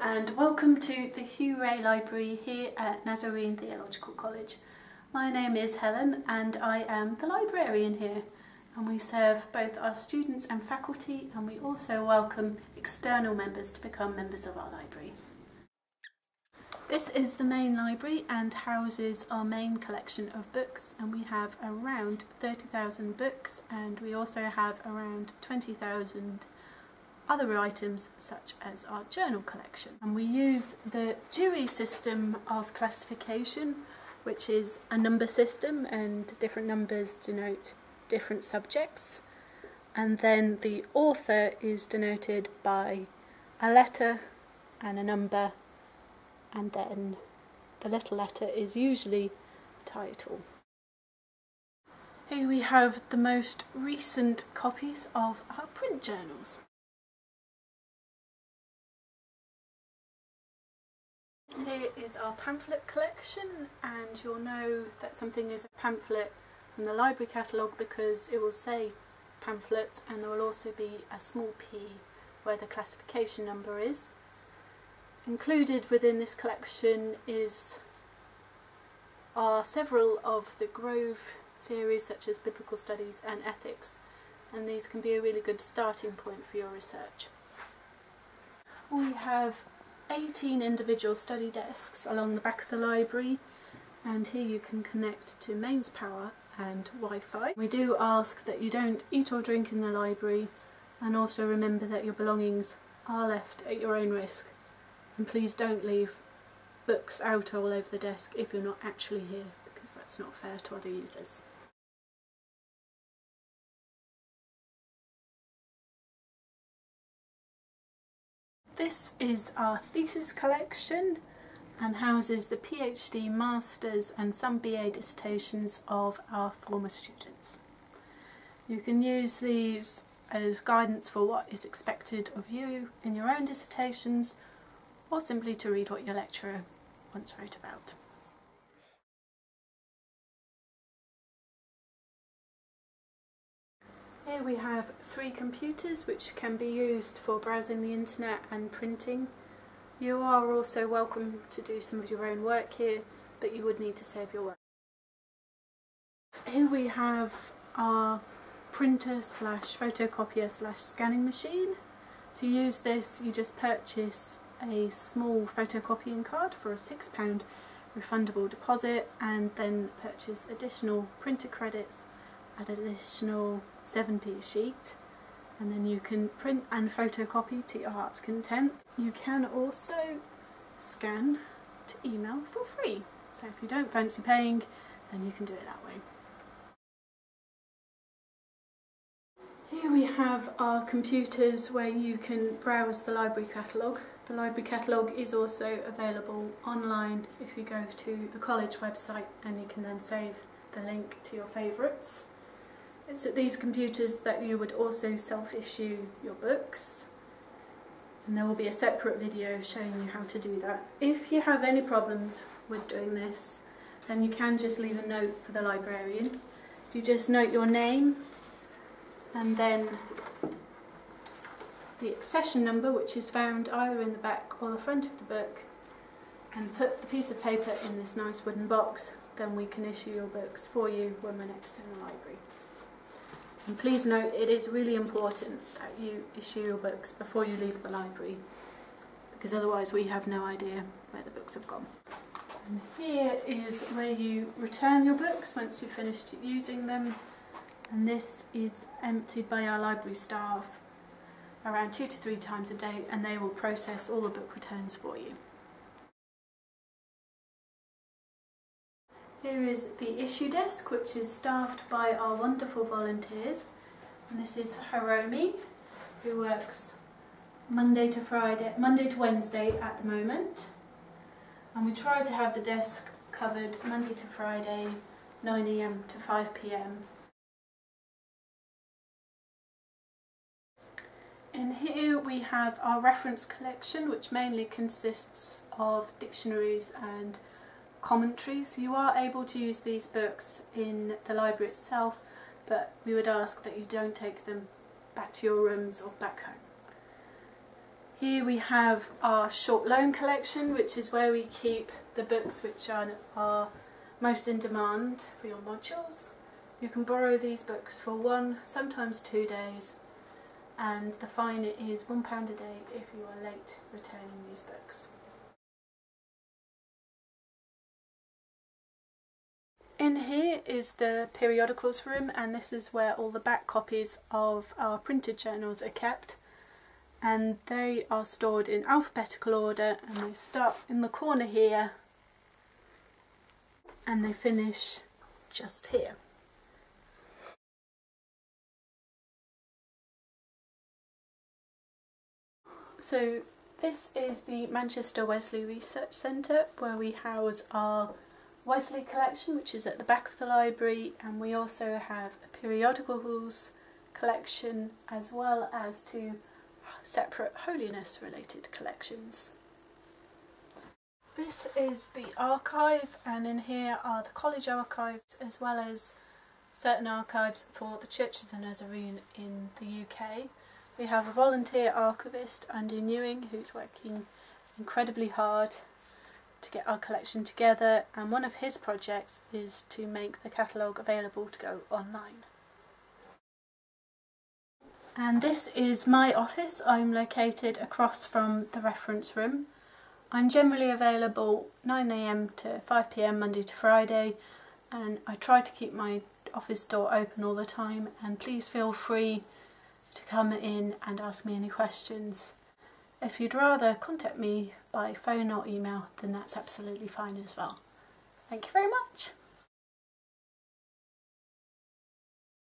and welcome to the Hugh Rae Library here at Nazarene Theological College. My name is Helen and I am the librarian here, and we serve both our students and faculty, and we also welcome external members to become members of our library. This is the main library and houses our main collection of books, and we have around 30,000 books, and we also have around 20,000 other items such as our journal collection. And we use the Dewey system of classification, which is a number system and different numbers denote different subjects, and then the author is denoted by a letter and a number, and then the little letter is usually title. Here we have the most recent copies of our print journals. This here is our pamphlet collection, and you'll know that something is a pamphlet from the library catalogue because it will say pamphlets, and there will also be a small p where the classification number is. Included within this collection are several of the Grove series such as Biblical Studies and Ethics, and these can be a really good starting point for your research. We have 18 individual study desks along the back of the library, and here you can connect to mains power and Wi-Fi. We do ask that you don't eat or drink in the library, and also remember that your belongings are left at your own risk, and please don't leave books out all over the desk if you're not actually here, because that's not fair to other users. This is our thesis collection and houses the PhD, Masters and some BA dissertations of our former students. You can use these as guidance for what is expected of you in your own dissertations, or simply to read what your lecturer once wrote about. Here we have 3 computers which can be used for browsing the internet and printing. You are also welcome to do some of your own work here, but you would need to save your work. Here we have our printer slash photocopier slash scanning machine. To use this, you just purchase a small photocopying card for a £6 refundable deposit, and then purchase additional printer credits at an additional 7p sheet, and then you can print and photocopy to your heart's content. You can also scan to email for free, so if you don't fancy paying, then you can do it that way. Here we have our computers where you can browse the library catalogue. The library catalogue is also available online if you go to the college website, and you can then save the link to your favourites. It's at these computers that you would also self-issue your books, and there will be a separate video showing you how to do that. If you have any problems with doing this, then you can just leave a note for the librarian. You just note your name and then the accession number, which is found either in the back or the front of the book, and put the piece of paper in this nice wooden box. Then we can issue your books for you when we're next in the library. And please note, it is really important that you issue your books before you leave the library, because otherwise we have no idea where the books have gone. And here is where you return your books once you've finished using them, and this is emptied by our library staff around 2 to 3 times a day, and they will process all the book returns for you. Here is the issue desk, which is staffed by our wonderful volunteers, and this is Hiromi, who works Monday to Wednesday at the moment, and we try to have the desk covered Monday to Friday, 9 AM to 5 PM. In here we have our reference collection, which mainly consists of dictionaries and commentaries. You are able to use these books in the library itself, but we would ask that you don't take them back to your rooms or back home. Here we have our short loan collection, which is where we keep the books which are most in demand for your modules. You can borrow these books for 1, sometimes 2 days, and the fine is £1 a day if you are late returning these books. In here is the periodicals room, and this is where all the back copies of our printed journals are kept, and they are stored in alphabetical order, and they start in the corner here and they finish just here. So this is the Manchester Wesley Research Centre, where we house our Wesley collection, which is at the back of the library, and we also have a periodicals collection as well as 2 separate holiness related collections. This is the archive, and in here are the college archives as well as certain archives for the Church of the Nazarene in the UK. We have a volunteer archivist, Andy Newing, who's working incredibly hard to get our collection together, and one of his projects is to make the catalogue available to go online. And this is my office. I'm located across from the reference room. I'm generally available 9 AM to 5 PM Monday to Friday, and I try to keep my office door open all the time, and please feel free to come in and ask me any questions. If you'd rather contact me by phone or email, then that's absolutely fine as well. Thank you very much.